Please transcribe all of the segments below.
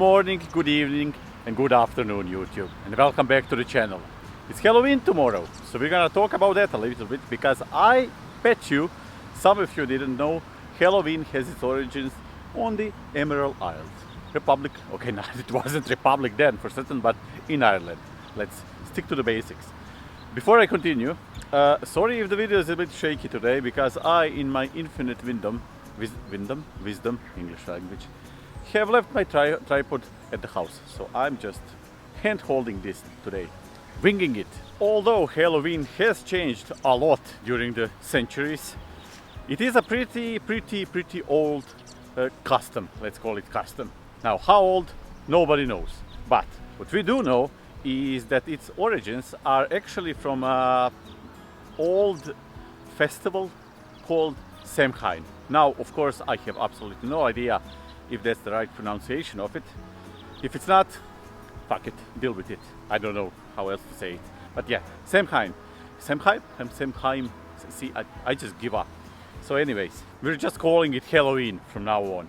morning, good evening and good afternoon YouTube, and welcome back to the channel. It's Halloween tomorrow, so we're gonna talk about that a little bit, because I bet you, some of you didn't know, Halloween has its origins on the Emerald Isles. Republic, okay, no, it wasn't Republic then for certain, but in Ireland. Let's stick to the basics. Before I continue, sorry if the video is a bit shaky today, because I, in my infinite wisdom, English language, have left my tripod at the house, so I'm just hand holding this today, winging it. Although Halloween has changed a lot during the centuries, it is a pretty old custom, let's call it custom. Now, how old? Nobody knows, but what we do know is that its origins are actually from an old festival called Samhain. Now, of course, I have absolutely no idea if that's the right pronunciation of it. If it's not, fuck it, deal with it. I don't know how else to say it. But yeah, Samhain. Samhain. See, I just give up. So anyways, we're just calling it Halloween from now on.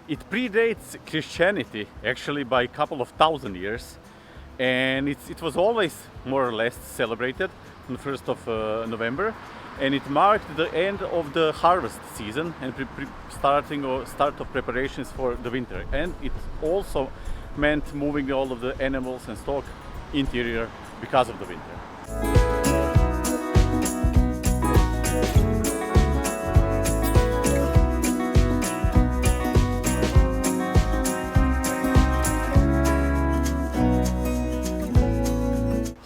It predates Christianity actually by a couple of thousand years, and it was always more or less celebrated on the 1st of November, and it marked the end of the harvest season and start of preparations for the winter. And it also meant moving all of the animals and stock interior because of the winter.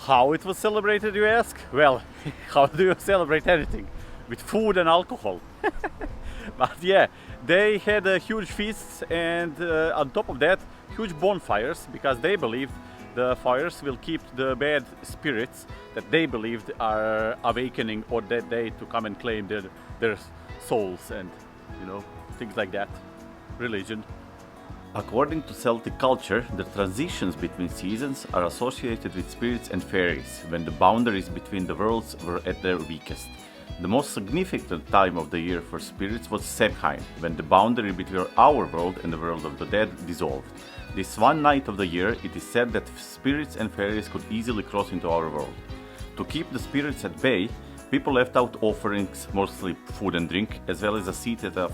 How it was celebrated, you ask? Well, how do you celebrate anything? With food and alcohol. But yeah, they had huge feasts, and on top of that, huge bonfires, because they believed the fires will keep the bad spirits that they believed are awakening on that day to come and claim their souls, and you know, things like that. Religion. According to Celtic culture, the transitions between seasons are associated with spirits and fairies, when the boundaries between the worlds were at their weakest. The most significant time of the year for spirits was Samhain, when the boundary between our world and the world of the dead dissolved. This one night of the year, it is said that spirits and fairies could easily cross into our world. To keep the spirits at bay, people left out offerings, mostly food and drink, as well as a seat at a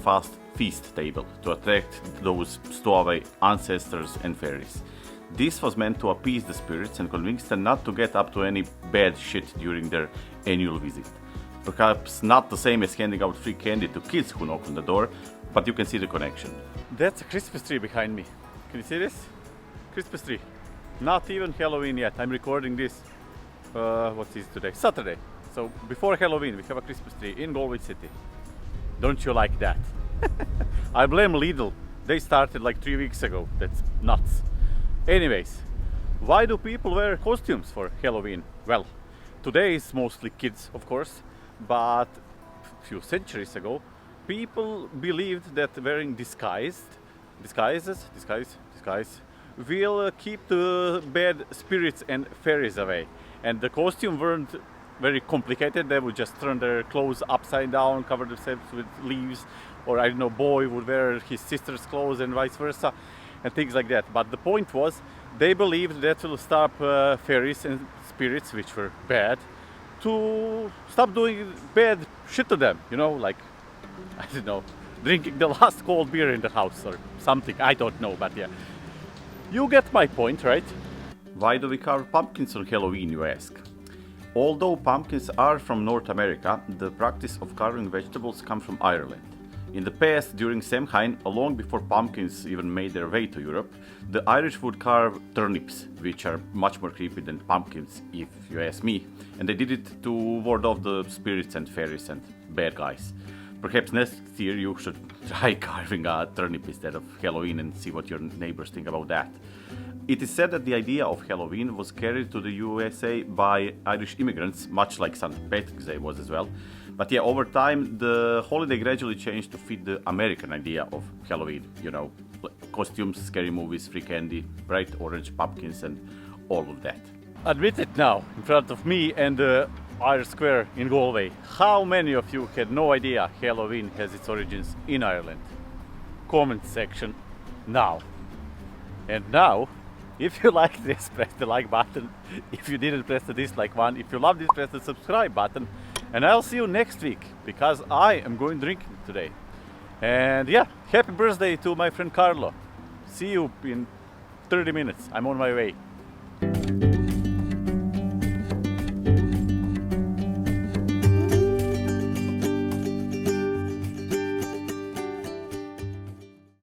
feast table to attract those stowaway ancestors and fairies. This was meant to appease the spirits and convince them not to get up to any bad shit during their annual visit. Perhaps not the same as handing out free candy to kids who knock on the door, but you can see the connection. That's a Christmas tree behind me. Can you see this? Christmas tree. Not even Halloween yet. I'm recording this, what is today? Saturday. So before Halloween we have a Christmas tree in Galway City. Don't you like that? I blame Lidl. They started like 3 weeks ago. That's nuts. Anyways, why do people wear costumes for Halloween? Well, today is mostly kids, of course, but a few centuries ago, people believed that wearing disguise will keep the bad spirits and fairies away. And the costume weren't very complicated. They would just turn their clothes upside down, cover themselves with leaves, or I don't know, boy would wear his sister's clothes and vice versa, and things like that. But the point was, they believed that will stop fairies and spirits, which were bad, to stop doing bad shit to them, you know, like, I don't know, drinking the last cold beer in the house or something, I don't know, but yeah. You get my point, right? Why do we carve pumpkins on Halloween, you ask? Although pumpkins are from North America, the practice of carving vegetables comes from Ireland. In the past, during Samhain, long before pumpkins even made their way to Europe, the Irish would carve turnips, which are much more creepy than pumpkins, if you ask me. And they did it to ward off the spirits and fairies and bad guys. Perhaps next year you should try carving a turnip instead of Halloween and see what your neighbors think about that. It is said that the idea of Halloween was carried to the USA by Irish immigrants, much like St. Patrick's Day was as well. But yeah, over time, the holiday gradually changed to fit the American idea of Halloween. You know, costumes, scary movies, free candy, bright orange pumpkins, and all of that. Admit it now, in front of me and the Irish Square in Galway. How many of you had no idea Halloween has its origins in Ireland? Comment section now. And now, if you like this, press the like button. If you didn't, press the dislike one. If you love this, press the subscribe button. And I'll see you next week, because I am going drinking today. And yeah, happy birthday to my friend Carlo. See you in 30 minutes. I'm on my way.